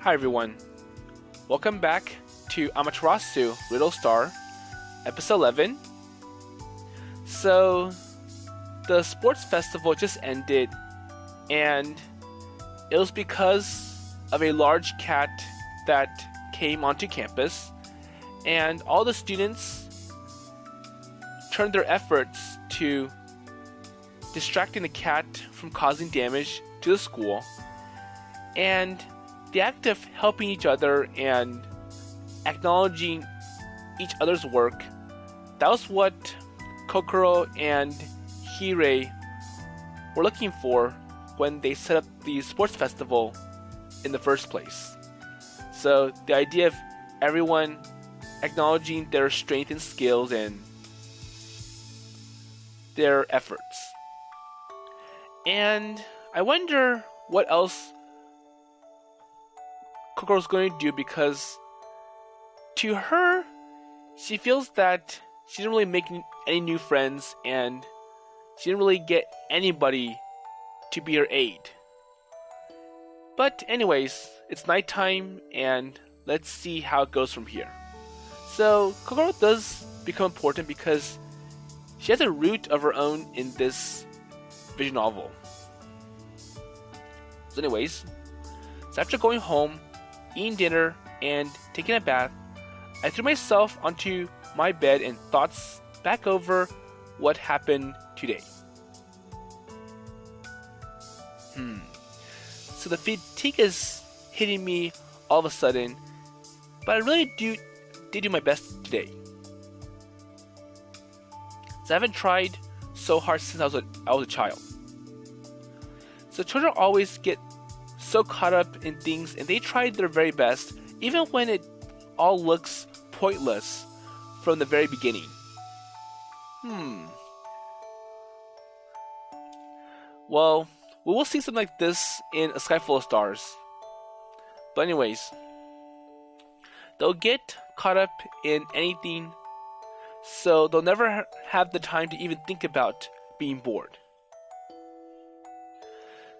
Hi everyone, welcome back to Amatarasu Riddle Star, episode 11. So, the sports festival just ended, and it was because of a large cat that came onto campus, and all the students turned their efforts to distracting the cat from causing damage to the school, and the act of helping each other and acknowledging each other's work, that was what Kokoro and Hirei were looking for when they set up the sports festival in the first place. So the idea of everyone acknowledging their strength and skills and their efforts. And I wonder what else Kokoro's going to do, because to her, she feels that she didn't really make any new friends and she didn't really get anybody to be her aid. But anyways, it's nighttime and let's see how it goes from here. So Kokoro does become important because she has a root of her own in this visual novel. So anyways, after going home, eating dinner, and taking a bath, I threw myself onto my bed and thoughts back over what happened today. So the fatigue is hitting me all of a sudden, but I really did do my best today. So I haven't tried so hard since I was a child. So children always get so caught up in things, and they tried their very best even when it all looks pointless from the very beginning. Well, we will see something like this in A Sky Full of Stars. But anyways, they'll get caught up in anything, so they'll never have the time to even think about being bored.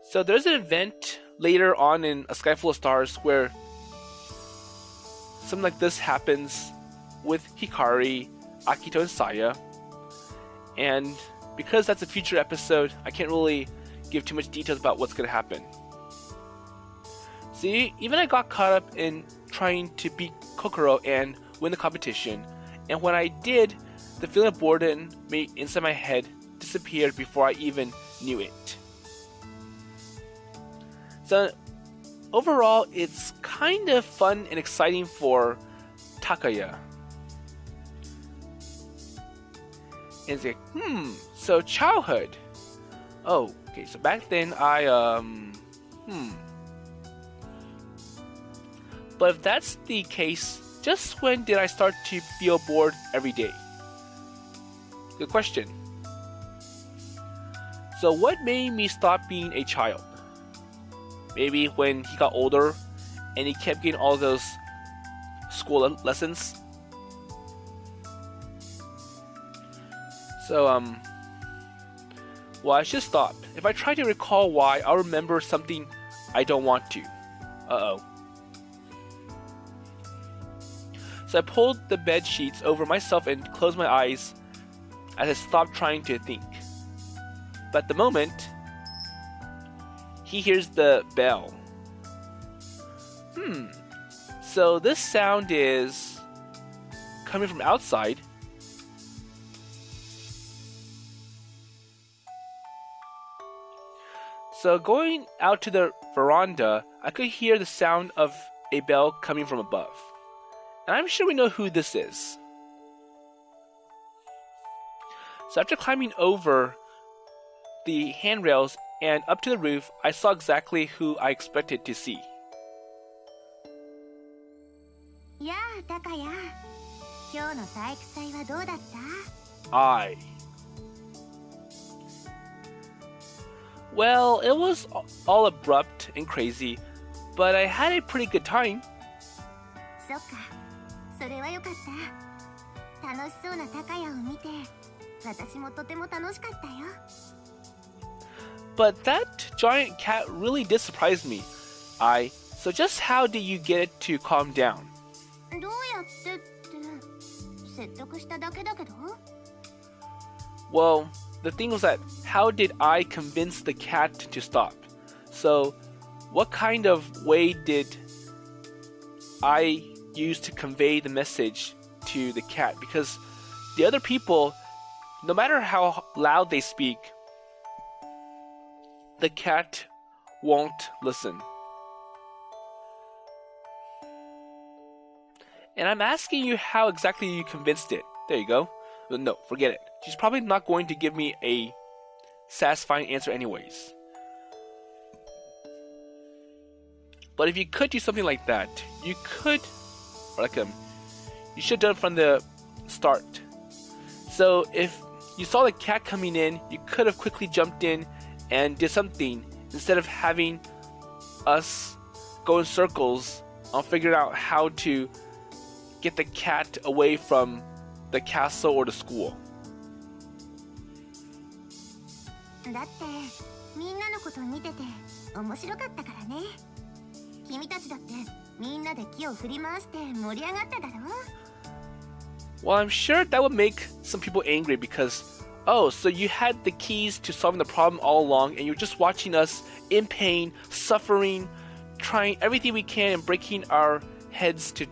So there's an event later on in A Sky Full of Stars where something like this happens with Hikari, Akito, and Saya. And because that's a future episode, I can't really give too much details about what's going to happen. See, even I got caught up in trying to beat Kokoro and win the competition. And when I did, the feeling of boredom inside my head disappeared before I even knew it. So overall, it's kind of fun and exciting for Takaya. And it's like, so childhood. Oh, okay, so back then But if that's the case, just when did I start to feel bored every day? Good question. So what made me stop being a child? Maybe when he got older and he kept getting all those school lessons. So, well, I should stop. If I try to recall why, I'll remember something I don't want to. So I pulled the bed sheets over myself and closed my eyes as I stopped trying to think. But at the moment, he hears the bell. So this sound is coming from outside. So going out to the veranda, I could hear the sound of a bell coming from above. And I'm sure we know who this is. So after climbing over the handrails and up to the roof, I saw exactly who I expected to see. Yeah, Takaya. Well, it was all abrupt and crazy, but I had a pretty good time. But that giant cat really did surprise me. I So just how did you get it to calm down? どうやってって説得しただけだけど。 Well, the thing was that how did I convince the cat to stop? So, what kind of way did I use to convey the message to the cat? Because the other people, no matter how loud they speak, the cat won't listen. And I'm asking you how exactly you convinced it. There you go. No, forget it. She's probably not going to give me a satisfying answer anyways. But if you could do something like that, you could, or like you should have done it from the start. So if you saw the cat coming in, you could have quickly jumped in and did something instead of having us go in circles on figuring out how to get the cat away from the castle or the school. だってみんなのこと見てて面白かったからね。君たちだってみんなで木を振り回して盛り上がっただろ。 Well, I'm sure that would make some people angry because, oh, so you had the keys to solving the problem all along and you're just watching us in pain, suffering, trying everything we can and breaking our heads to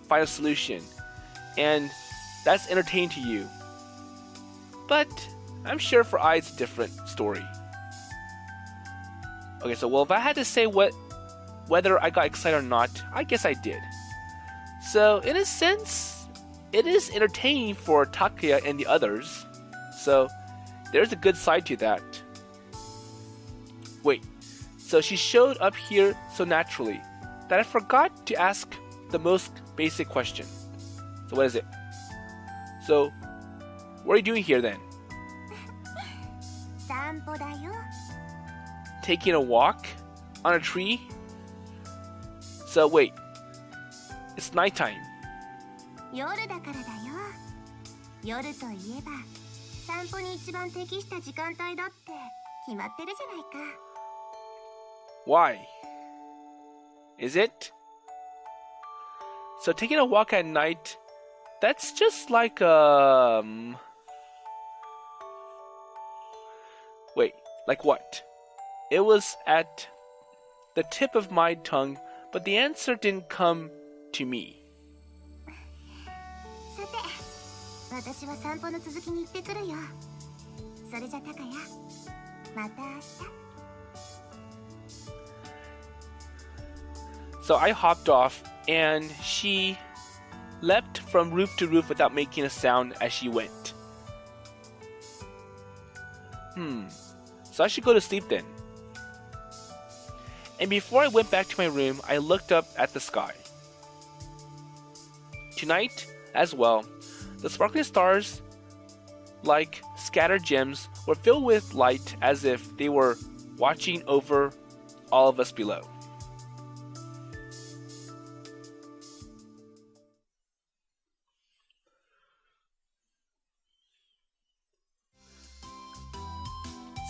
find a solution. And that's entertaining to you. But I'm sure for I it's a different story. Okay, so well, if I had to say whether I got excited or not, I guess I did. So in a sense, it is entertaining for Takaya and the others. So there's a good side to that. Wait, so she showed up here so naturally that I forgot to ask the most basic question. So what is it? So, what are you doing here then? 散歩だよ。 Taking a walk? On a tree? So wait, it's nighttime. 夜だからだよ。夜といえば散歩に一番適した時間帯だって決まってるじゃないか。 Why? Is it? So taking a walk at night, that's just like Wait, like what? It was at the tip of my tongue, but the answer didn't come to me. さて、私は散歩の続きに行ってくるよ。それじゃタカヤ、また明日。 So I hopped off, and she leapt from roof to roof without making a sound as she went. So I should go to sleep then. And before I went back to my room, I looked up at the sky. Tonight, as well, the sparkling stars, like scattered gems, were filled with light as if they were watching over all of us below.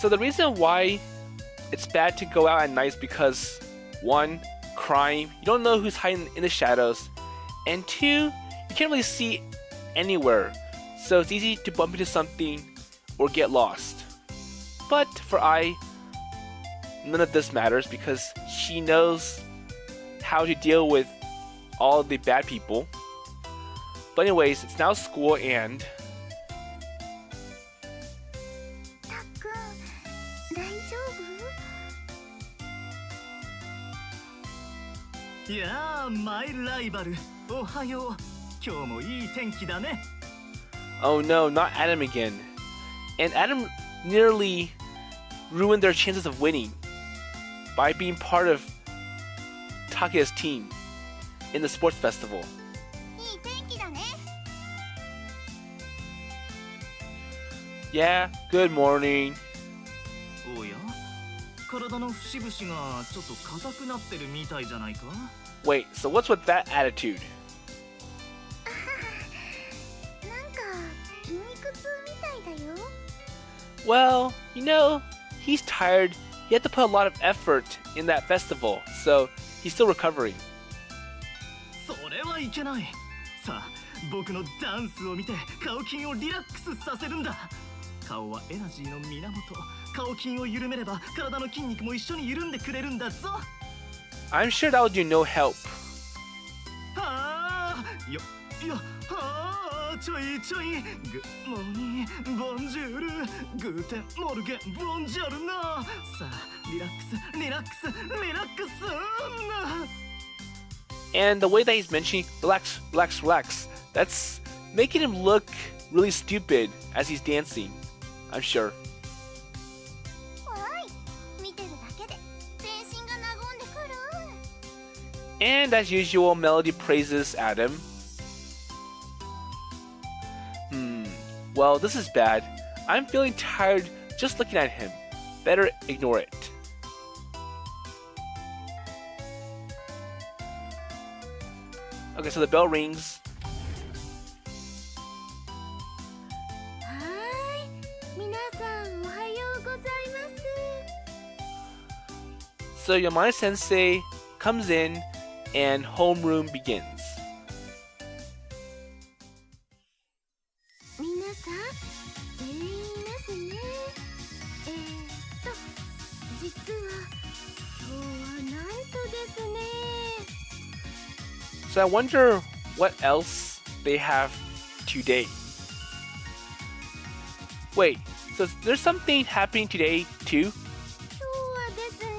So the reason why it's bad to go out at night is because 1, crime, you don't know who's hiding in the shadows, and 2, you can't really see anywhere, so it's easy to bump into something or get lost. But for I, none of this matters because she knows how to deal with all the bad people. But anyways, it's now school and たっくん、大丈夫？ いやー、マイライバル、おはよう。今日もいい天気だね。 Oh no, not Adam again. And Adam nearly ruined their chances of winning by being part of Takaya's team in the sports festival. いい天気だね。 Yeah, good morning. おや、体の節々がちょっと硬くなってるみたいじゃないか？ Wait, so what's with that attitude? なんか筋肉痛みたいだよ。 Well, you know, he's tired. He had to put a lot of effort in that festival, so He's still recovering. それはいけない。さあ、僕のダンスを見て顔筋をリラックスさせるんだ。顔はエナジーの源。顔筋を緩めれば体の筋肉も一緒に緩んでくれるんだぞ。I'm sure that will do no help. はあ、はあ、ちょい。グッモーニー、ボンジュール、グーテン、モルゲン、ボンジャルナ。さあ、リラックス。And the way that he's mentioning relax, that's making him look really stupid as he's dancing, I'm sure. おい、見てるだけで全身が和んでくる。 And as usual, Melody praises Adam. Well, this is bad. I'm feeling tired just looking at him. Better ignore it. Okay, so the bell rings. はーい、皆さんおはようございます。 So Yamane Sensei comes in and homeroom begins. 皆さん、全員いますね。実は今日はなんとですね。 So I wonder what else they have today. Wait, so there's something happening today too? 今日はですね。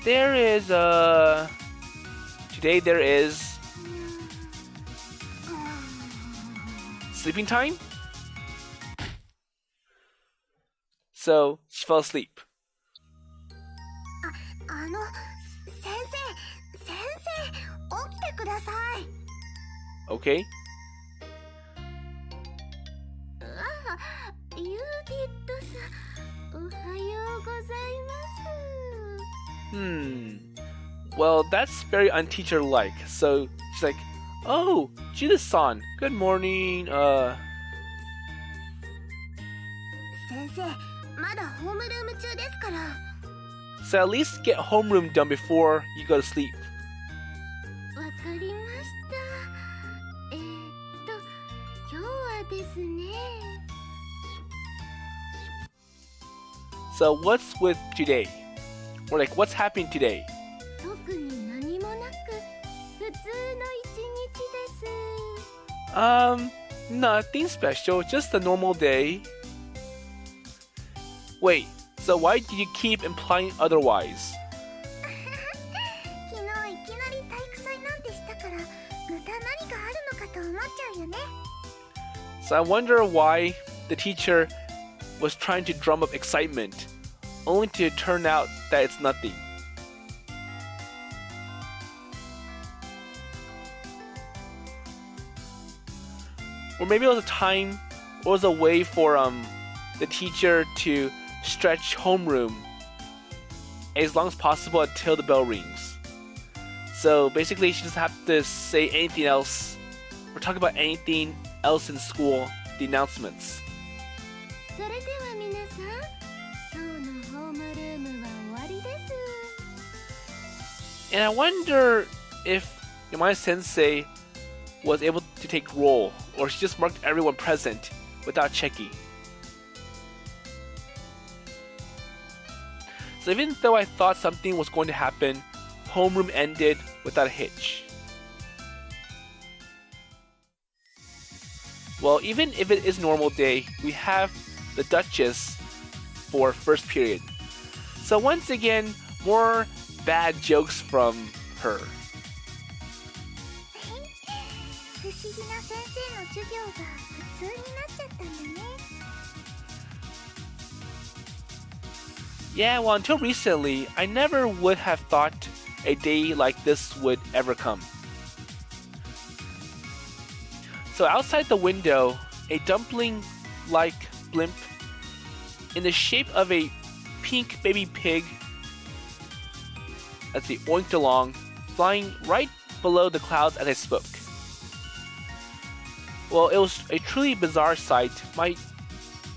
There is today there is sleeping time? So she fell asleep. 先生、起きてください。 Okay. ユーディットさん、おはようございます。 Well, that's very unteacher-like. So she's like, "Oh, Judith-san, good morning. 先生、まだホームルーム中ですから。 So at least get homeroom done before you go to sleep." わかりました。今日はですね。 So what's with today? Or like, what's happening today? 特に何もなく、普通の一日です。 Nothing special, just a normal day. Wait, so why did you keep implying otherwise? 昨日いきなり体育祭なんてしたから、また何かあるのかと思っちゃうよね。 So I wonder why the teacher was trying to drum up excitement, only to turn out that it's nothing. Or maybe it was a time, or it was a way for the teacher to stretch homeroom as long as possible until the bell rings. So basically she doesn't have to say anything else or talk about anything else in school, the announcements. それでは皆さん、今日のホームルームは終わりです。 And I wonder if Yamane Sensei was able to take roll, or she just marked everyone present without checking. So even though I thought something was going to happen, homeroom ended without a hitch. Well, even if it is normal day, we have the Duchess for first period. So once again, more bad jokes from her. 不思議な先生の授業が普通になっちゃったんだね。 Yeah, well, until recently, I never would have thought a day like this would ever come. So outside the window, a dumpling-like blimp in the shape of a pink baby pig, let's see, oinked along, flying right below the clouds as I spoke. Well, it was a truly bizarre sight. My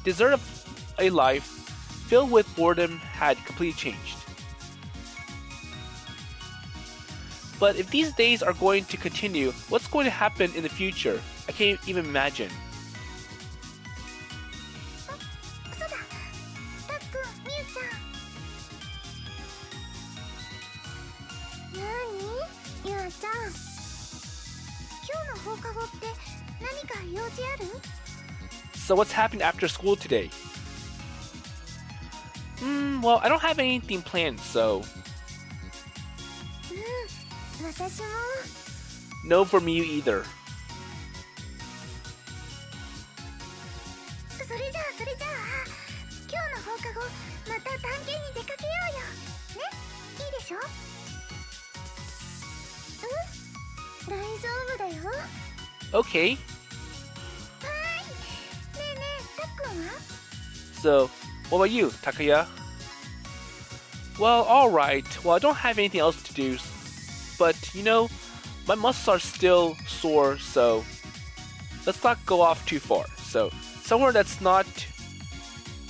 desert of a life filled with boredom had completely changed. But if these days are going to continue, what's going to happen in the future? I can't even imagine. そうだ、たっくん、みゆちゃん。なに、ゆあちゃん。今日の放課後って何か用事ある？ So what's happened after school today? Well, I don't have anything planned, so 私も。 no for me either. それじゃあ、今日の放課後また探検に出かけようよ。ね、いいでしょ？大丈夫だよ。 Okay. ねえ、たっくんは？ So, what about you, Takaya? Well, alright. Well, I don't have anything else to do. But, my muscles are still sore, so let's not go off too far. So, somewhere that's not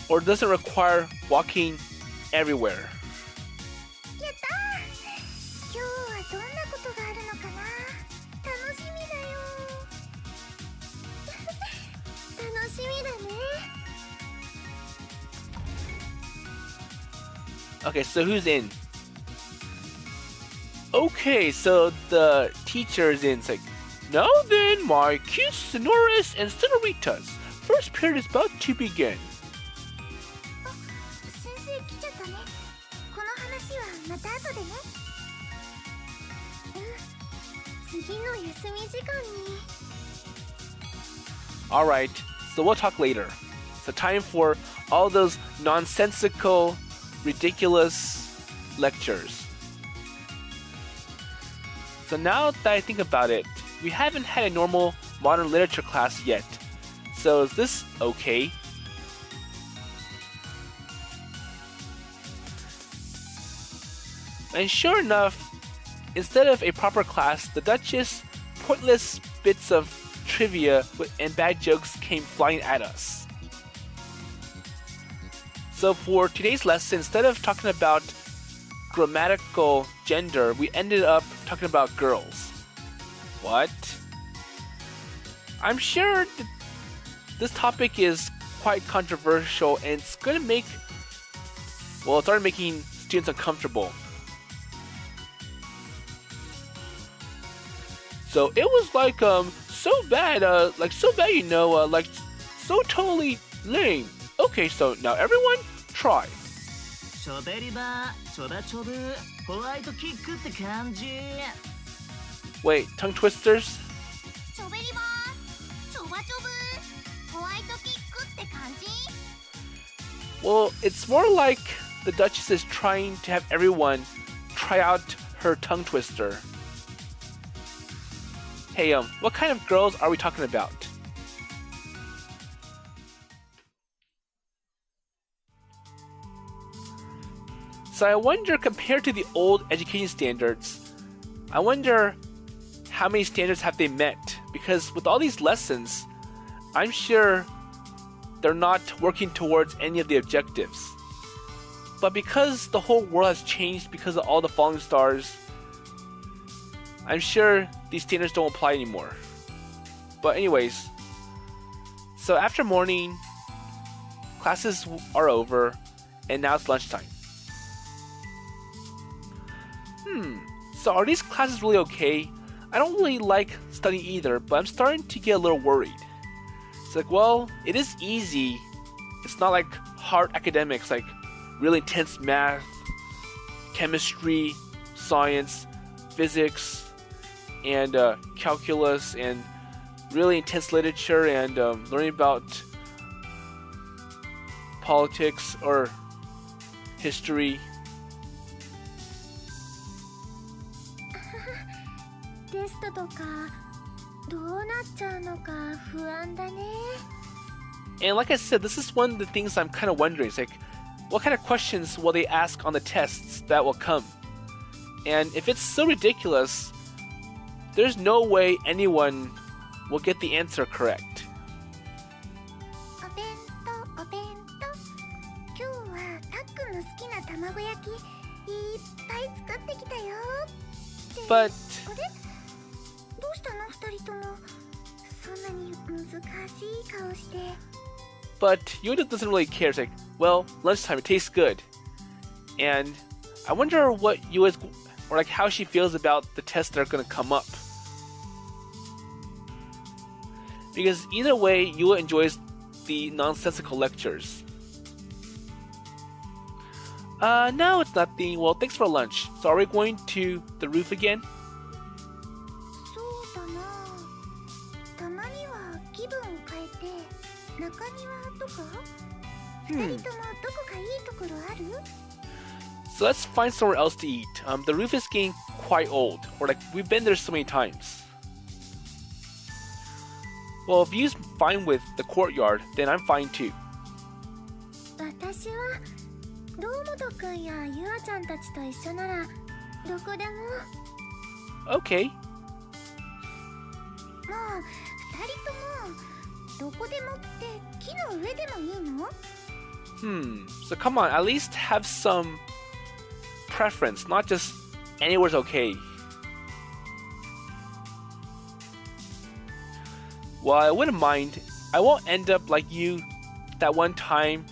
or doesn't require walking everywhere. やったー！今日はどんなことがあるのかな？楽しみだよ。楽しみだね。 Okay, so who's in? Okay, so the teacher is in. It's like, now then, my cute sonoras and senoritas. First period is about to begin. 先生来ちゃったね。この話はまた後でね。次の休み時間に。 Alright, so we'll talk later. So time for all those nonsensical, ridiculous lectures. So now that I think about it, we haven't had a normal modern literature class yet. So is this okay? And sure enough, instead of a proper class, the Duchess' pointless bits of trivia and bad jokes came flying at us. So for today's lesson, instead of talking about grammatical gender, we ended up talking about girls. What? I'm sure that this topic is quite controversial and it's going to it's already making students uncomfortable. So it was so bad, so totally lame. Okay, so now everyone try. ショベリバー、チョバチョブ、ホワイトキックって感じ。 Wait, tongue twisters? ちょべりばー、ちょばちょぶ、ホワイトキックって感じ？ Well, it's more like the Duchess is trying to have everyone try out her tongue twister. Hey, what kind of girls are we talking about? So I wonder, compared to the old education standards, I wonder how many standards have they met? Because with all these lessons, I'm sure they're not working towards any of the objectives. But because the whole world has changed because of all the falling stars, I'm sure these standards don't apply anymore. But anyways, so after morning, classes are over, and now it's lunchtime. So are these classes really okay? I don't really like studying either, but I'm starting to get a little worried. It's like, well, it is easy. It's not like hard academics, like really intense math, chemistry, science, physics, and calculus, and really intense literature, and learning about politics or history. テストとかどうなっちゃうのか不安だね。 And like I said, this is one of the things I'm kind of wondering. It's like, what kind of questions will they ask on the tests that will come? And if it's so ridiculous, there's no way anyone will get the answer correct. お弁当お弁当。今日はたっくんの好きな卵焼きいっぱい作ってきたよ。But あれどうしたの二人ともそんなに難しい顔して。 but Yua doesn't really care. It's like, well, lunchtime, it tastes good. And I wonder what Yua's, or like how she feels about the tests that are going to come up. Because either way, Yua enjoys the nonsensical lectures. No, it's nothing. Well, thanks for lunch. So are we going to the roof again? そうだな。たまには気分を変えて中庭とか。二人ともどこかいいところある？ So let's find somewhere else to eat. The roof is getting quite old, or like we've been there so many times. Well, if you're fine with the courtyard, then I'm fine too. 私は堂本くんやゆあちゃんたちと一緒ならどこでも。 Okay. もう二人ともどこでもって木の上でもいいの？ So come on, at least have some preference, not just anywhere's okay. Well, I wouldn't mind. I won't end up like you that one time,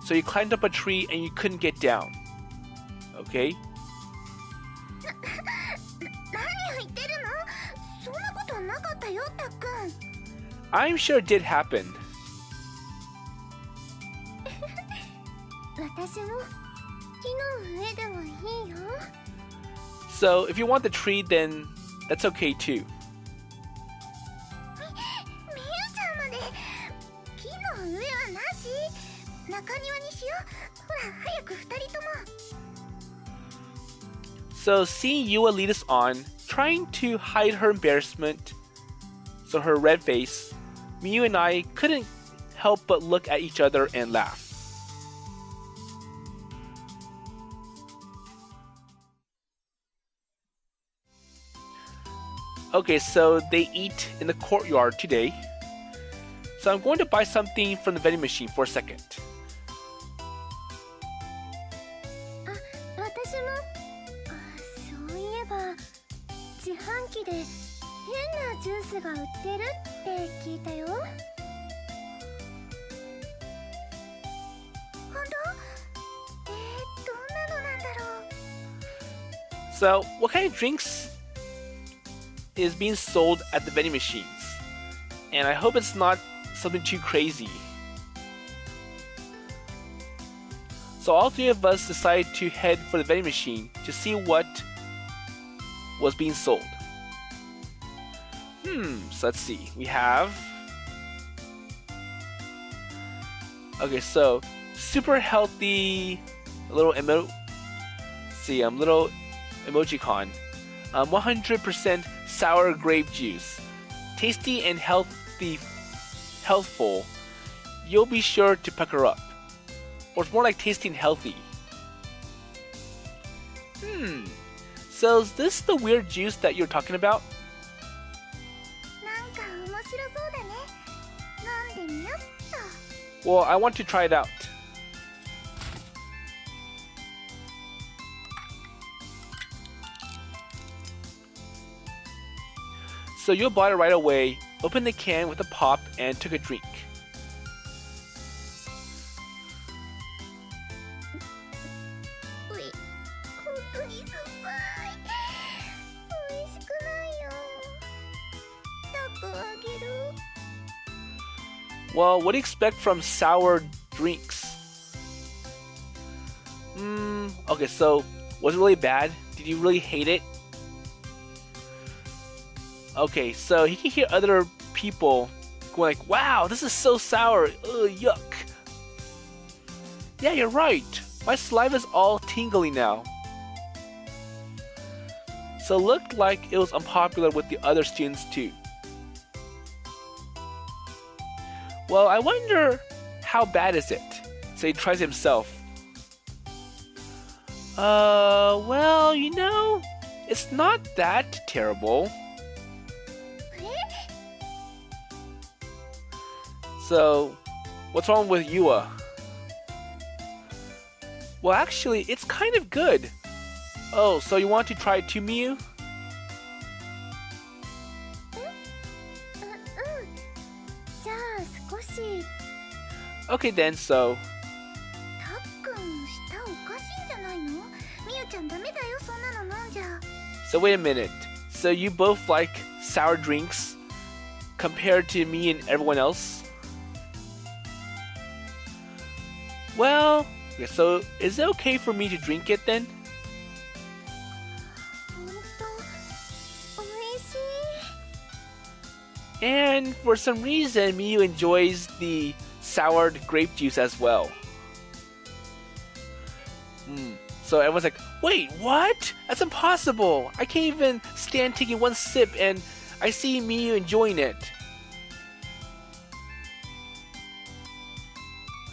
so you climbed up a tree and you couldn't get down. Okay? 何を言ってるの？そんなことはなかったよ、たっくん。 I'm sure it did happen. 私も木の上でもいいよ。 So if you want the tree, then that's okay too. みゆちゃんまで木の上はなし。中庭にしよう。ほら早く二人とも。 So seeing Yua lead us on, trying to hide her embarrassment, so her red face, Miu and I couldn't help but look at each other and laugh. Okay, so they eat in the courtyard today. So I'm going to buy something from the vending machine for a second. あ、私も。そういえば自販機で変なジュースが売ってるって聞いたよ。本当？どんなのなんだろう。 So what kind of drinks is being sold at the vending machines? And I hope it's not something too crazy. So all three of us decided to head for the vending machine to see what was being sold. So let's see. We have... Okay, so super healthy little little emojicon. 100% sour grape juice. Tasty and healthful. You'll be sure to pucker up. Or it's more like tasty and healthy. So is this the weird juice that you're talking about? なんか面白そうだね。飲んでみよっと。 Well, I want to try it out. So you bought it right away, opened the can with a pop, and took a drink. うい、本当に酸っぱい。美味しくないよ。たくあげる。 Well, what do you expect from sour drinks? Okay, so was it really bad? Did you really hate it? Okay, so he can hear other people going like, wow, this is so sour, ugh, yuck. Yeah, you're right. My saliva's all tingly now. So it looked like it was unpopular with the other students too. Well, I wonder how bad is it? So he tries himself. Well, you know, it's not that terrible. So, what's wrong with Yua? Well, actually, it's kind of good. Oh, so you want to try it too, Miu? Okay then, so たっくん舌おかしいんじゃないの？みゆちゃんダメだよ、そんなの飲んじゃ。 so wait a minute. So you both like sour drinks compared to me and everyone else? Well, okay, so is it okay for me to drink it then? ほんとおいしい。 And for some reason, Miu enjoys the soured grape juice as well. So everyone's like, wait, what? That's impossible. I can't even stand taking one sip and I see Miu enjoying it.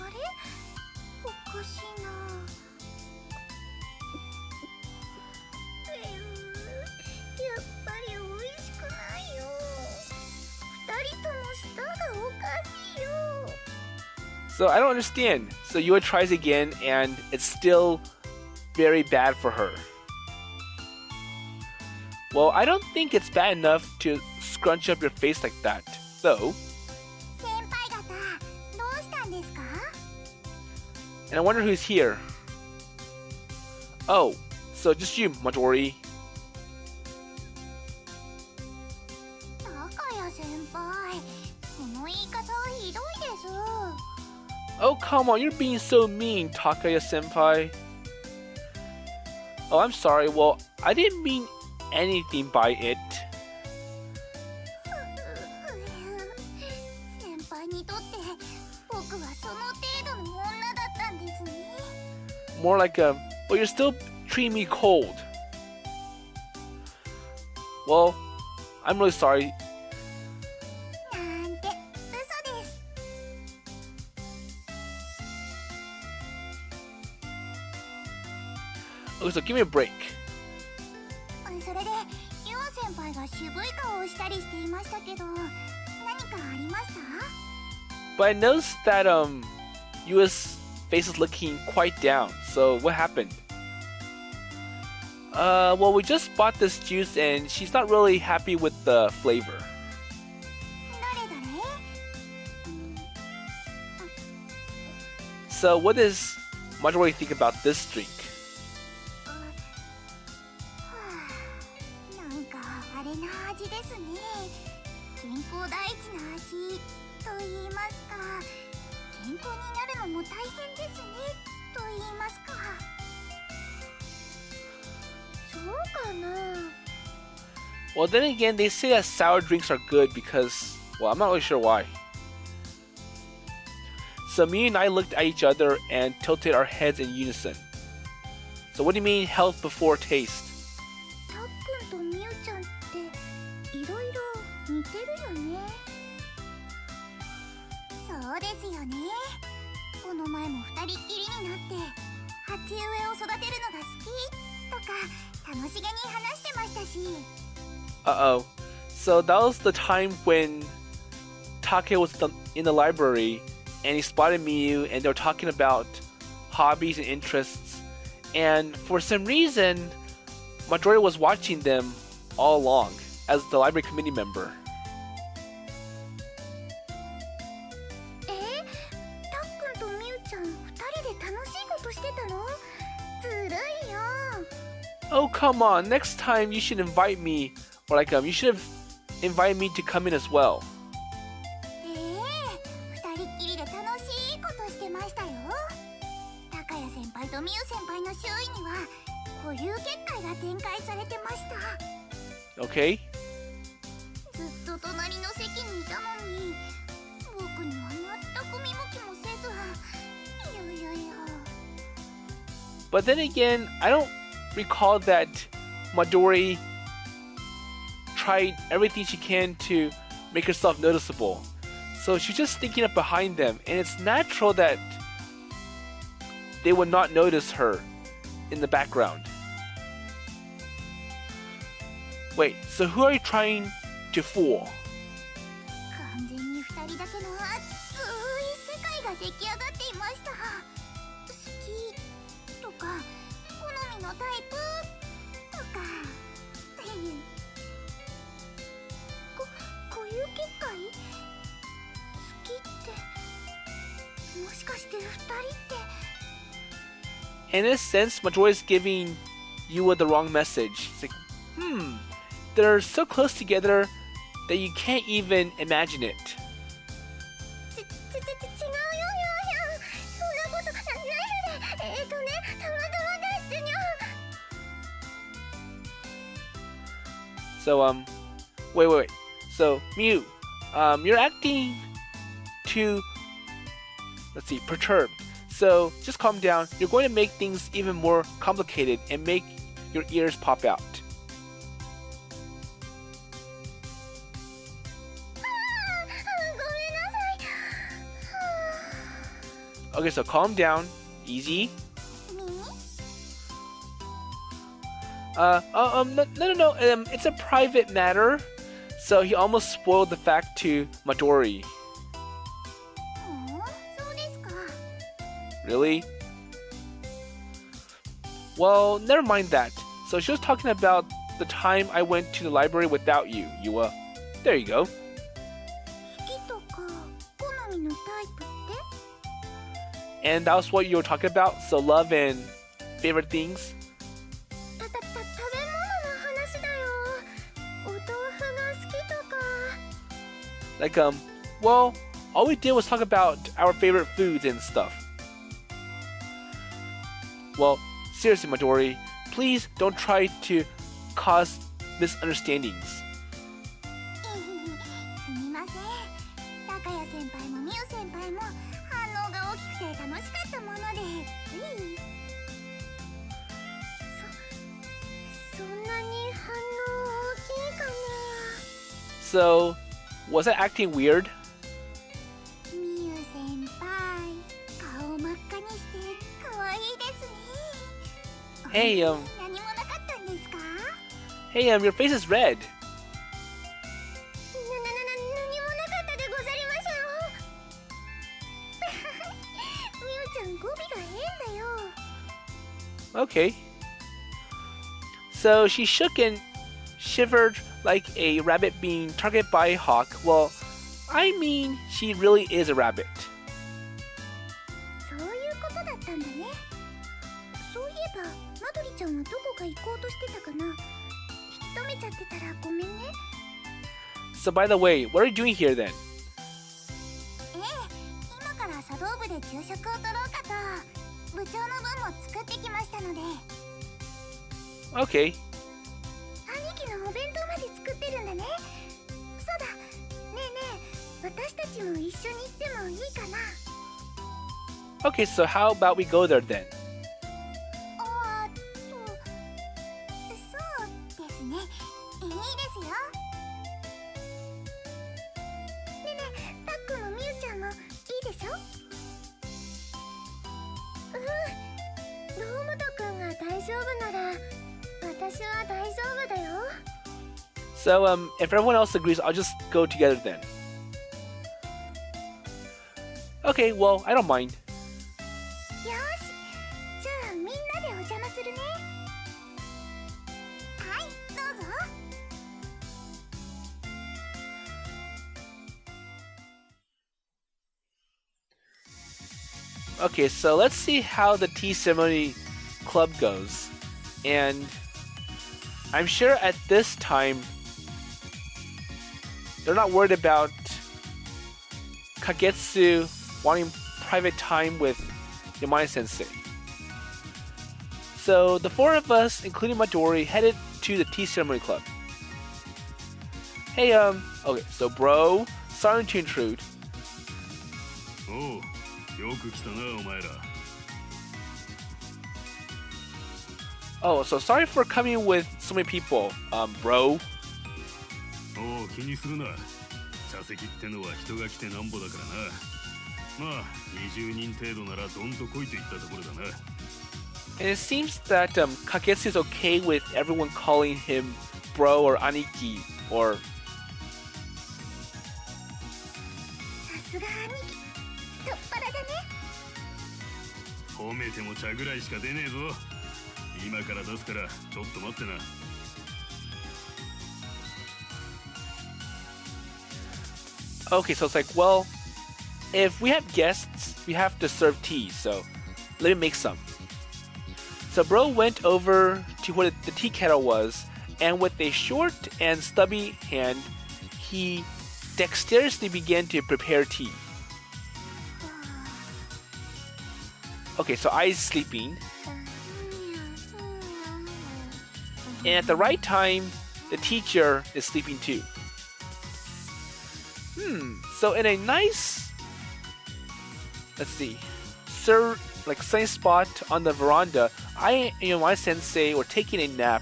あれ？おかしいな。やっぱりおいしくないよ。二人とも舌がおかしいよ。 So I don't understand. So Yua tries again and it's still very bad for her. Well, I don't think it's bad enough to scrunch up your face like that, though. 先輩方、どうしたんですか？ And I wonder who's here. Oh, so just you, Madori. 高谷先輩、その言い方はひどいです。 Oh, come on, you're being so mean, Takaya-senpai. Oh, I'm sorry. Well, I didn't mean anything by it. 先輩にとって僕はその程度の女だったんですね。 More like a, well, you're still treating me cold. Well, I'm really sorry. なんて嘘です。 Okay, so give me a break. それでユア先輩が渋い顔をしたりしていましたけど、何かありました？ But I noticed that Yua's face is looking quite down. So what happened? Well, we just bought this juice and she's not really happy with the flavor. 誰誰？ So what does Madori think about this drink? なんかあれな味ですね。健康第一な味と言いますか、健康になるのも大変ですねと言いますか。そうかな。 Well, then again, they say that sour drinks are good because, well, I'm not really sure why. So me and I looked at each other and tilted our heads in unison. So what do you mean health before taste? たっくんとみゆちゃんっていろいろ似てるよね。そうですよね。この前も二人っきりになって鉢植えを育てるのが好きとか楽しげに話してましたし。 Uh-oh. So that was the time when Take was in the library and he spotted Miu and they were talking about hobbies and interests. And for some reason, Madori was watching them all along as the library committee member. たっくんとみゆちゃん二人で楽しいことしてたの？ずるいよ。 Oh, come on. Next time you should invite me. Or like, you should have invited me to come in as well. 二人っきりで楽しいことしてましたよ。高谷先輩とみゆ先輩の周囲には交流結界が展開されてました。 Okay? ずっと隣の席にいたのに僕には全く見向きもせず。いやいやいや。 But then again, I don't recall that Madori tried everything she can to make herself noticeable. So she's just sneaking up behind them, and it's natural that they would not notice her in the background. Wait, so who are you trying to fool? 完全に二人だけの熱い世界が出来上がっていました。好きとか好みのタイプとか。固有結界？好きってもしかして2人って。 In a sense, Madori is giving Yua the wrong message. It's like, they're so close together that you can't even imagine it. 違うよ、そんなことないよね。たまたまですにゃ。 So, wait. So, Miu, you're acting too, let's see, perturbed. So, just calm down. You're going to make things even more complicated and make your ears pop out. Okay, so calm down. Easy. No. It's a private matter. So he almost spoiled the fact to Madori. そうですか。 Really? Well, never mind that. So she was talking about the time I went to the library without you, Yua. There you go. 好きとか好みのタイプって？ And that was what you were talking about? So love and favorite things? 食べ物の話だよ。お豆腐が好きとか。 Like, well, all we did was talk about our favorite foods and stuff. Well, seriously, Madori, please don't try to cause misunderstandings. すみません。高谷先輩もミュウ先輩も反応が大きくて楽しかったものでつい。そんなに反応大きいかな。 So, was I acting weird? ミュウ先輩、顔真っ赤にして可愛いですね。 Hey, 何もなかったんですか？ Hey, your face is red. 何もなかったでござりましょう。ミュウちゃん語尾が変だよ。 Okay. So she shook and shivered like a rabbit being targeted by a hawk. Well, I mean, she really is a rabbit. そういうことだったんだね。そういえば、マドリちゃんはどこか行こうとしてたかな。引き止めちゃってたらごめんね。 So by the way, what are you doing here then? 今から茶道部で昼食を取ろうかと。部長の分も作ってきましたので。 Okay. 兄貴のお弁当まで作ってるんだね。そうだ。ねえねえ、私たちも一緒に行ってもいいかな。 Okay, so how about we go there then? そうですね。いいですよ。ねえねえ、たっくんもみゆちゃんもいいでしょ？ロームト君が大丈夫なら、私は大丈夫だよ。 So, if everyone else agrees, I'll just go together then. Okay, well, I don't mind. よし、じゃあみんなでお邪魔するね。はい、どうぞ。 Okay, so let's see how the tea ceremony club goes. And I'm sure at this time, they're not worried about Kagetsu wanting private time with Yamane-sensei. So the four of us, including Madori, headed to the tea ceremony club. Hey, okay, so bro, sorry to intrude. Oh, よく来たなお前ら。 Oh, so sorry for coming with so many people, bro. おう気にするな。茶席ってのは人が来てなんぼだからな。まあ20人程度ならどんと来いといったところだな。 And it seems that Kagetsu is okay with everyone calling him bro or aniki or. さすが兄貴、太っ腹だね。褒めても茶ぐらいしか出ねえぞ。今から出すからちょっと待ってな。 Okay, so it's like, well, if we have guests, we have to serve tea, so let me make some. So Bro went over to where the tea kettle was, and with a short and stubby hand, he dexterously began to prepare tea. Okay, so Ai's sleeping. And at the right time, the teacher is sleeping too. So in a nice, let's see, sunny spot on the veranda, I and my sensei were taking a nap.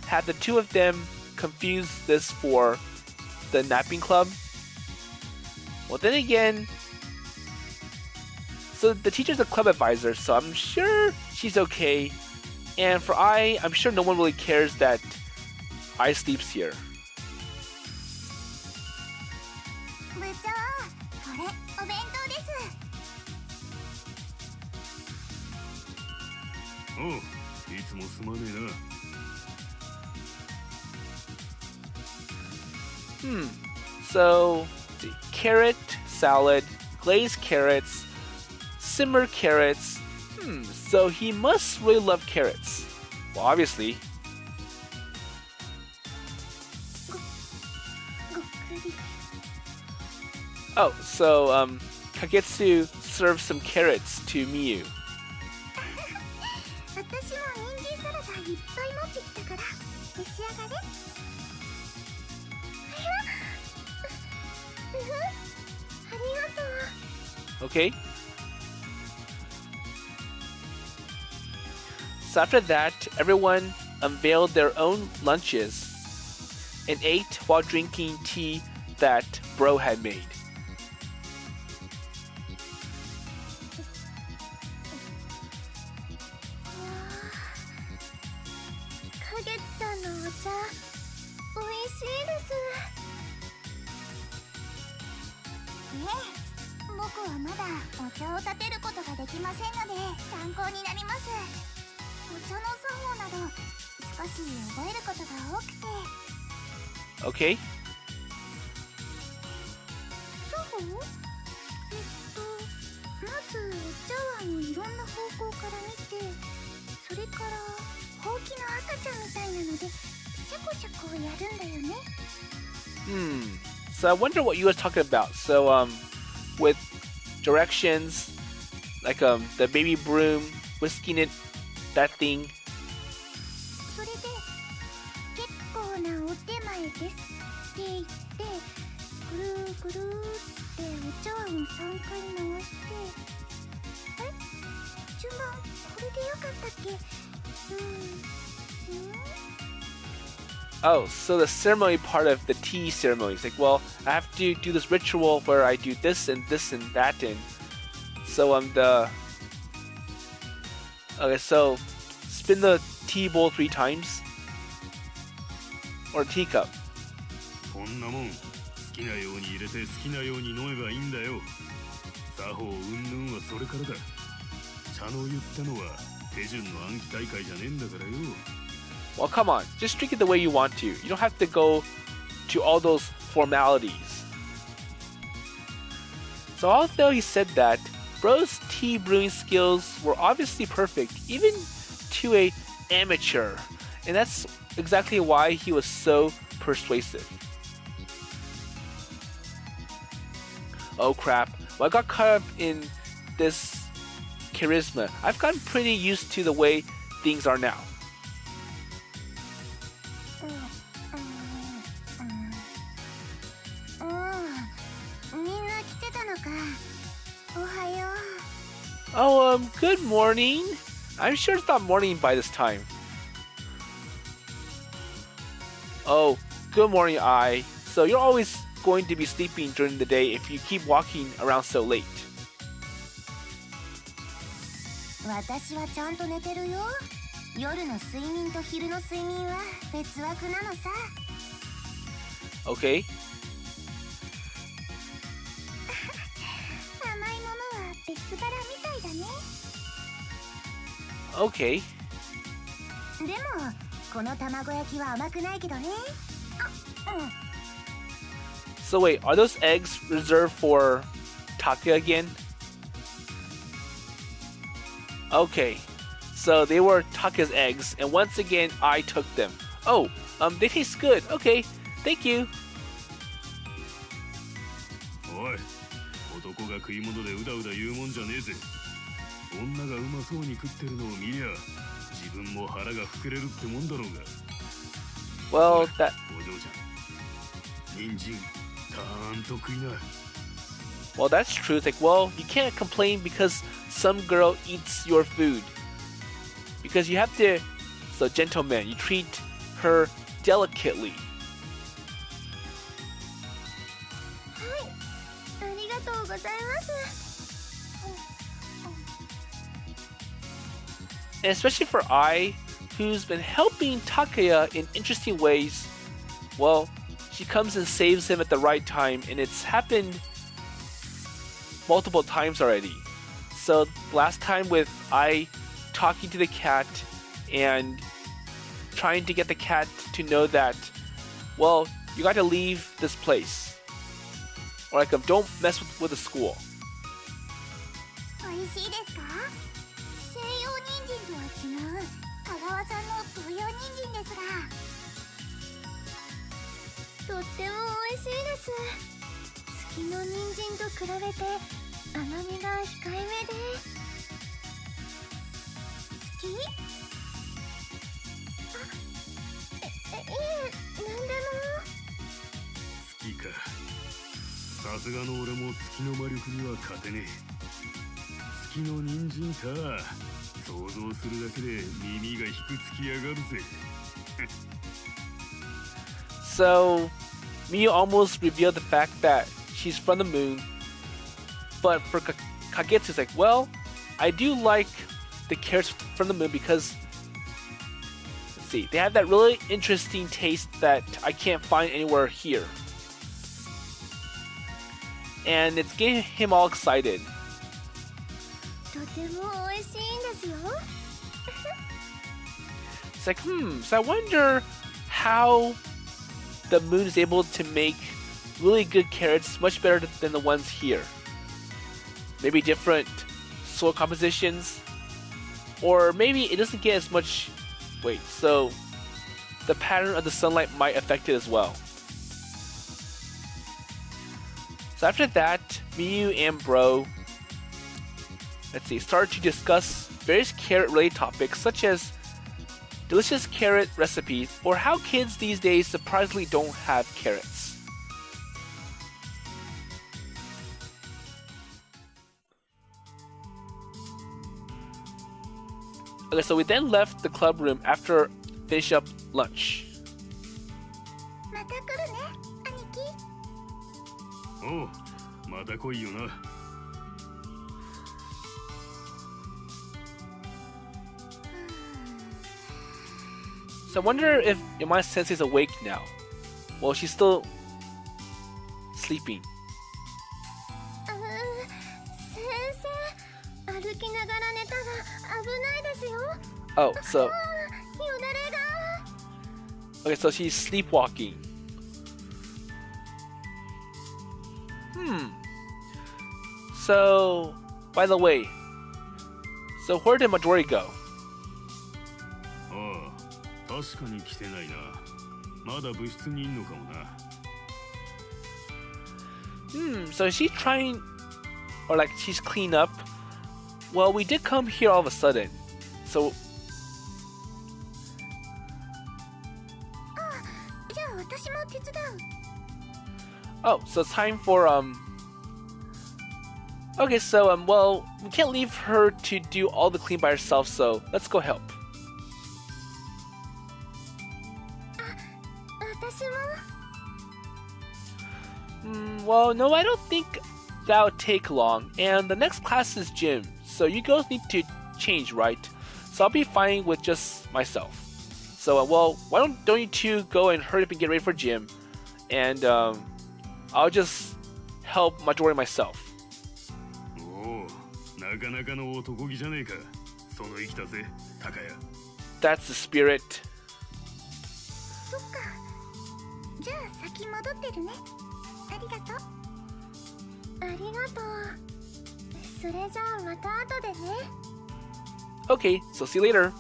Had the two of them confuse this for the napping club? Well, then again, so the teacher's a club advisor, so I'm sure she's okay. And for I'm sure no one really cares that I sleeps here. 部長、これお弁当です。おう、いつもすまねえな。So, let's see, carrot salad, glazed carrots, simmered carrots. So he must really love carrots. Well, obviously. Oh, so Kagetsu served some carrots to Miu. 私も人参サラダいっぱい持ってきたから召し上がれ。ありがとう。 Okay. So after that, everyone unveiled their own lunches and ate while drinking tea that Bro had made. 花月さんのお茶、美味しいです。ねえ、僕はまだお茶を立てることができませんので参考になります。お茶の作法など少し覚えることが多くて。Okay. 作法？まずお茶碗をいろんな方向から見て、それからほうきの赤ちゃんみたいなのでシャコシャコやるんだよね。So I wonder what you was talking about. So with directions like the baby broom, whisking it, that thing. それで結構なお手前ですって言ってぐるーぐるーってお茶碗を3回回して、順番これでよかったっけ。Oh, so the ceremony part of the tea ceremony is like, well, I have to do this ritual where I do this and this and that, and so okay, so spin the tea bowl 3 times or teacup. こんなもん好きなように入れて好きなように飲めばいいんだよ。作法云々はそれからだ。茶の湯ってのは手順の暗記大会じゃねえんだからよ。Well, come on, just drink it the way you want to. You don't have to go to all those formalities. So although he said that, Bro's tea brewing skills were obviously perfect, even to a amateur, and that's exactly why he was so persuasive. Oh crap, well, I got caught up in this charisma. I've gotten pretty used to the way things are now. みんな来てたのか。おはよう。Oh, good morning. I'm sure it's not morning by this time. Oh, good morning, I. So you're always going to be sleeping during the day if you keep walking around so late. 私はちゃんと寝てるよ。夜の睡眠と昼の睡眠は別枠なのさ。Okay. 甘いものは別腹みたいだね。Okay. でもこの卵焼きは甘くないけどね。So wait, are those eggs reserved for Taka again? Okay, so they were Taka's eggs, and once again I took them. Oh, they taste good. Okay, thank you. おい、男が食い物でうだうだ言うもんじゃねえぜ。女がうまそうに食ってるのを見りゃ、自分も腹が膨れるってもんだろうが。Well, that. お嬢ちゃん、人参たーんと食いな。Well, that's true. It's like, well, you can't complain because some girl eats your food. Because you have to, so gentlemen, you treat her delicately. はい、ありがとうございます。 And especially for I, who's been helping Takaya in interesting ways, well, she comes and saves him at the right time, and it's happened multiple times already. So last time with I talking to the cat and trying to get the cat to know that, well, you got to leave this place. Or like, don't mess with the school. 美味しいですか？西洋人参とは違う香川産の東洋人参ですが、とっても美味しいです。月の人参と比べて甘みが控えめで好き？いえ、なんでも。好きか。さすがの俺も月の魔力には勝てねえ。月の人参か。想像するだけで耳が引くつきやがるぜ。So, Miu almost revealed the fact that she's from the moon, but for Kagetsu, it's like, well, I do like the carrots from the moon because, let's see, they have that really interesting taste that I can't find anywhere here. And it's getting him all excited. とても美味しいんですよ。 It's like, so I wonder how the moon is able to make really good carrots much better than the ones here. Maybe different soil compositions, or maybe it doesn't get as much weight, so the pattern of the sunlight might affect it as well. So after that, Miu and Bro, let's see, started to discuss various carrot-related topics such as delicious carrot recipes or how kids these days surprisingly don't have carrots. Okay, so we then left the club room after finish up lunch. また来るね、兄貴。おう、また来いよな。So I wonder if Yamada Sensei's awake now. Well, she's still sleeping. 先生、歩きながら寝たら危ないですよ。 Oh, so よだれが。 okay, so she's sleepwalking. So, by the way, so where did Madori go? ああ、確かに来てないな。まだ部室にいんのかもな。So is she trying, or like she's clean up? Well, we did come here all of a sudden, so じゃあ私も手伝う。 oh, so it's time for Okay, so well, we can't leave her to do all the clean by herself, so let's go help. 私も。 Well, no, I don't think that would take long. And the next class is gym, so you girls need to change, right? So I'll be fine with just myself. So, well, why don't you two go and hurry up and get ready for gym, and I'll just help Madori myself. おお、なかなかの男気じゃねえか。その生きたぜ、高谷。That's the spirit. そっか。じゃあ先戻ってるね。ありがとう。ありがとう。それじゃあまた後でね。Okay, so see you later.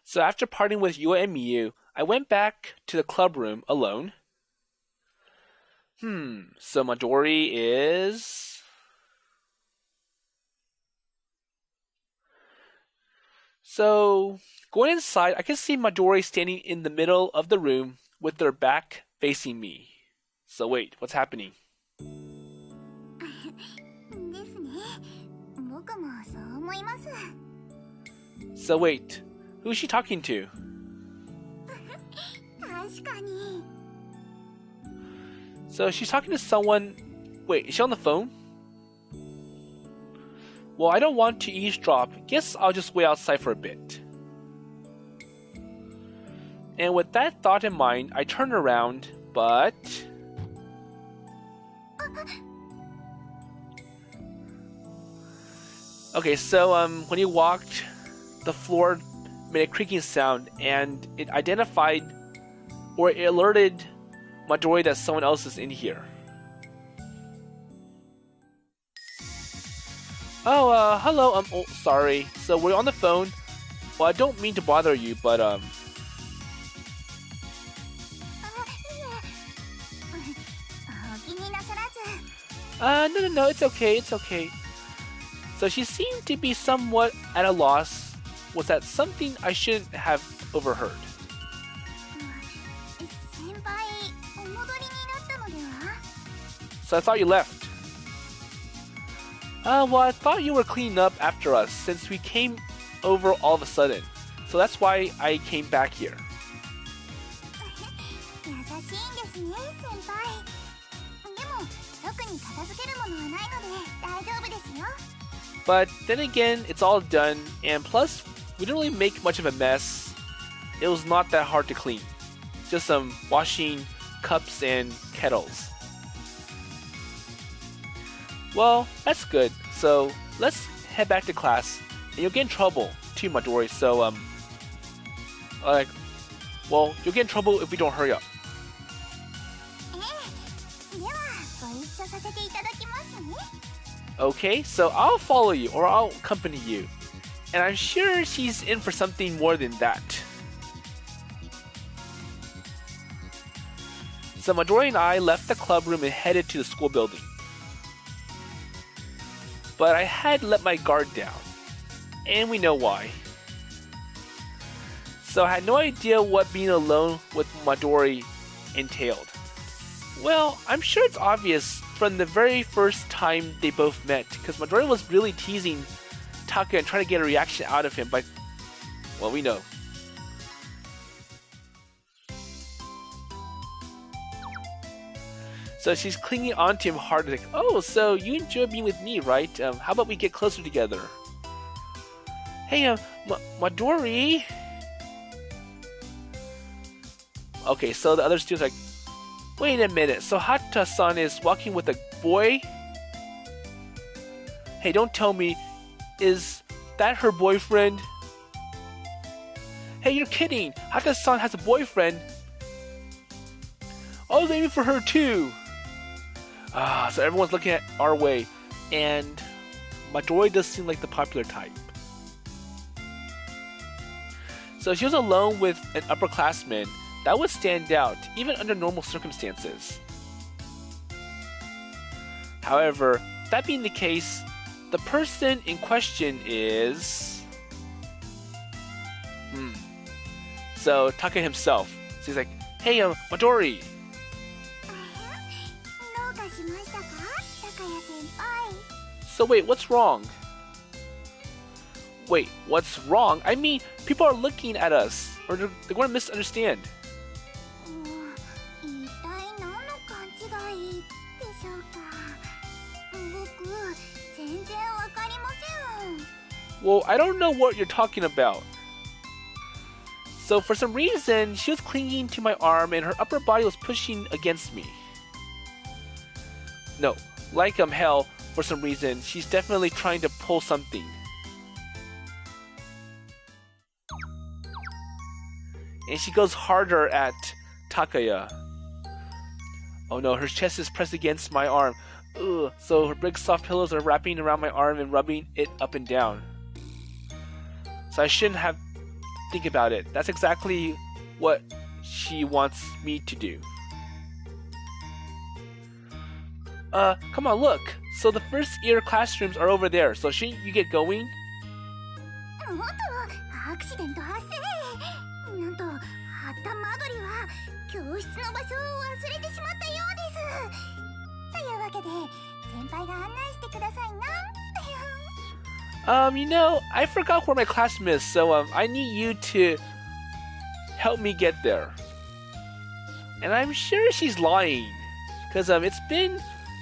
So after parting with Yua and Miu, I went back to the club room alone. So Madori is... So, going inside, I can see Madori standing in the middle of the room with their back facing me. So wait, what's happening? ですね。僕もそう思います。 So wait, who is she talking to? 確かに。 So she's talking to someone... Wait, is she on the phone? Well, I don't want to eavesdrop. Guess I'll just wait outside for a bit. And with that thought in mind, I turn around, but... Okay, so when you walked, the floor made a creaking sound, and it identified, or it alerted Madori that someone else is in here. Oh, hello, oh, sorry. So we're on the phone. Well, I don't mean to bother you, but,あ、いえ。お気になさらず。no, it's okay, it's okay. So she seemed to be somewhat at a loss. Was that something I shouldn't have overheard? 先輩、お戻りになったのでは？ So I thought you left. Well, I thought you were cleaning up after us since we came over all of a sudden. So that's why I came back here. 優しいんですね、先輩。でも、特に片付けるものはないので大丈夫ですよ。 But then again, it's all done, and plus, we didn't really make much of a mess. It was not that hard to clean. Just some washing cups and kettles. Well, that's good. So let's head back to class. And you'll get in trouble too, Madori. So well, you'll get in trouble if we don't hurry up. では、ご一緒させていただきますね。 Okay, so I'll follow you or I'll accompany you. And I'm sure she's in for something more than that. So Madori and I left the club room and headed to the school building. But I had let my guard down. And we know why. So I had no idea what being alone with Madori entailed. Well, I'm sure it's obvious from the very first time they both met, because Madori was really teasing Taka and trying to get a reaction out of him, but, well, we know. So she's clinging onto him hard, like, oh, so you enjoy being with me, right? How about we get closer together? Hey, Madori? Okay, so the other student's like, wait a minute, so Hata-san is walking with a boy? Hey, don't tell me, is that her boyfriend? Hey, you're kidding! Hata-san has a boyfriend! I was aiming for her too! So everyone's looking at our way, and Madori does seem like the popular type. So she was alone with an upperclassman. That would stand out, even under normal circumstances. However, that being the case, the person in question is... So, Taka himself. So he's like, hey, Madori! どうかしましたか、高谷先輩。 So wait, what's wrong? Wait, what's wrong? I mean, people are looking at us, or they're going to misunderstand. 一体何の勘違いでしょうか。僕、全然わかりません。 Well, I don't know what you're talking about. So for some reason, she was clinging to my arm and her upper body was pushing against me. No, like hell, for some reason, she's definitely trying to pull something. And she goes harder at Takaya. Oh no, her chest is pressed against my arm. Ugh. So her big soft pillows are wrapping around my arm and rubbing it up and down. So I shouldn't have think about it. That's exactly what she wants me to do. Come on, look. So the first year classrooms are over there. So shouldn't you get going? おっと、アクシデント発生。なんと、はったマドリは教室の場所を忘れてしまったようです。というわけで、先輩が案内してくださいな。I forgot where my classroom is, so I need you to help me get there. And I'm sure she's lying, because it's been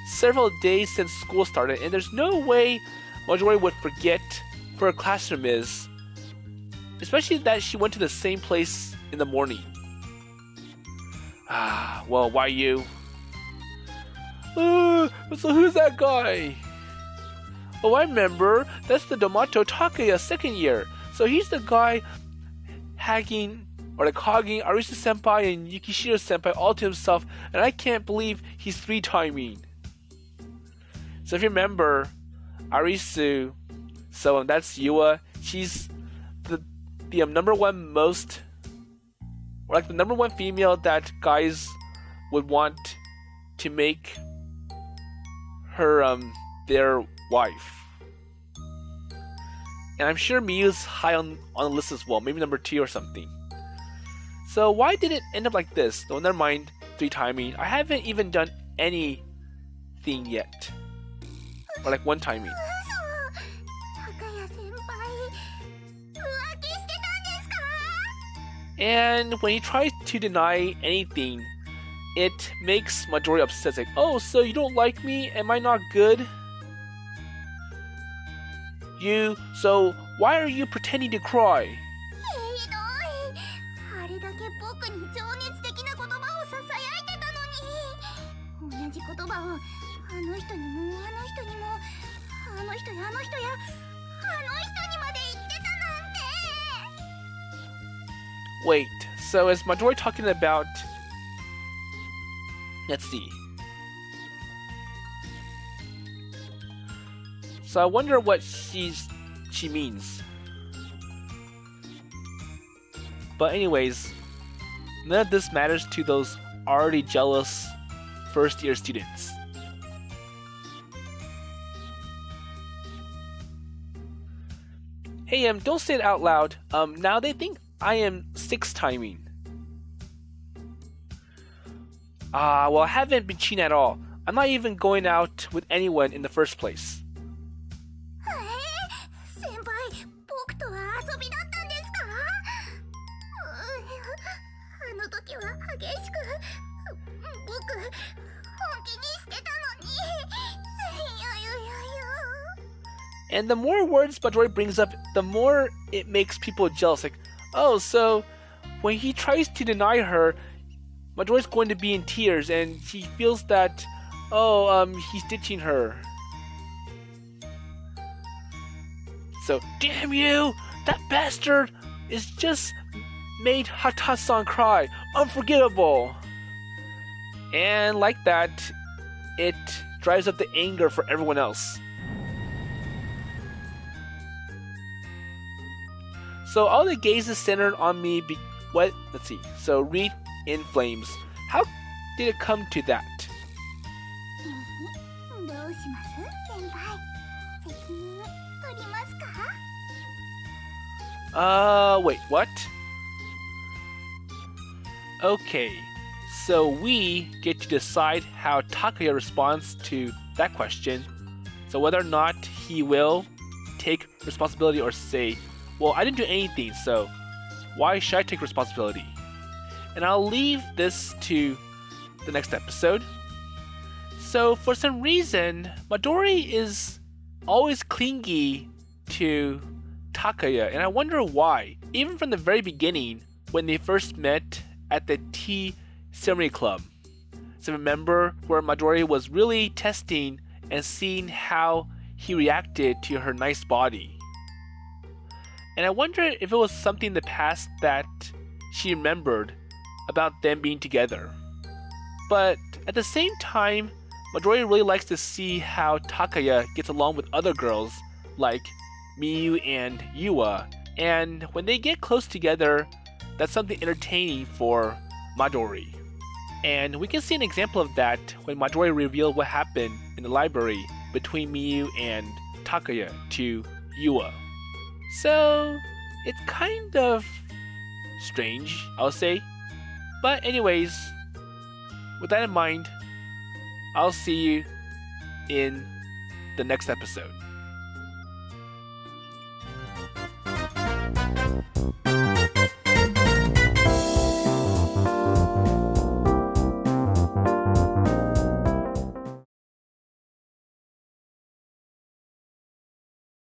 several days since school started, and there's no way Madori would forget where her classroom is, especially that she went to the same place in the morning. Well, why you? So who's that guy? Oh, I remember. That's the Domato Takaya second year. So he's the guy hogging Arisu senpai and Yukishiro senpai all to himself, and I can't believe he's 3-timing. So if you remember, Arisu, so that's Yua. She's the number one the number one female that guys would want to make her their wife. And I'm sure Miu's high on the list as well, maybe number 2 or something. So why did it end up like this? No, never mind 3-timing. I haven't even done anything yet. Or like 1-timing. 高谷先輩、浮気してたんですか? And when he tries to deny anything, it makes Madori upset. It's like, oh, so you don't like me? Am I not good? So why are you pretending to cry? ひどい。あれだけ僕に情熱的な言葉をささやいてたのに。同じ言葉をあの人にもあの人にもあの人やあの人やあの人にまで言ってたなんて。 Wait, so is Madori talking about... Let's see. So I wonder what she means. But anyways, none of this matters to those already jealous first-year students. Hey, don't say it out loud. Now they think I am 6-timing. Well, I haven't been cheating at all. I'm not even going out with anyone in the first place. 先輩、僕とは遊びだったんですか？あの時は激しく僕本気にしてたのに。And the more words Madori brings up, the more it makes people jealous. Like, oh, so when he tries to deny her, Madori's going to be in tears, and she feels that, he's ditching her. So, damn you! That bastard is just made Hata-san cry. Unforgettable! And like that, it drives up the anger for everyone else. So all the gaze is centered on me. Let's see. So read in flames. How did it come to that? どうします先輩？責任取りますか？ Wait, what? Okay, so we get to decide how Takaya responds to that question. So whether or not he will take responsibility or say, well, I didn't do anything, so why should I take responsibility? And I'll leave this to the next episode. So for some reason, Madori is always clingy to Takaya, and I wonder why. Even from the very beginning, when they first met at the tea ceremony club. So remember where Madori was really testing and seeing how he reacted to her nice body. And I wonder if it was something in the past that she remembered about them being together. But at the same time, Madori really likes to see how Takaya gets along with other girls like Miu and Yua, and when they get close together, that's something entertaining for Madori. And we can see an example of that when Madori revealed what happened in the library between Miu and Takaya to Yua. So, it's kind of strange, I'll say. But anyways, with that in mind, I'll see you in the next episode.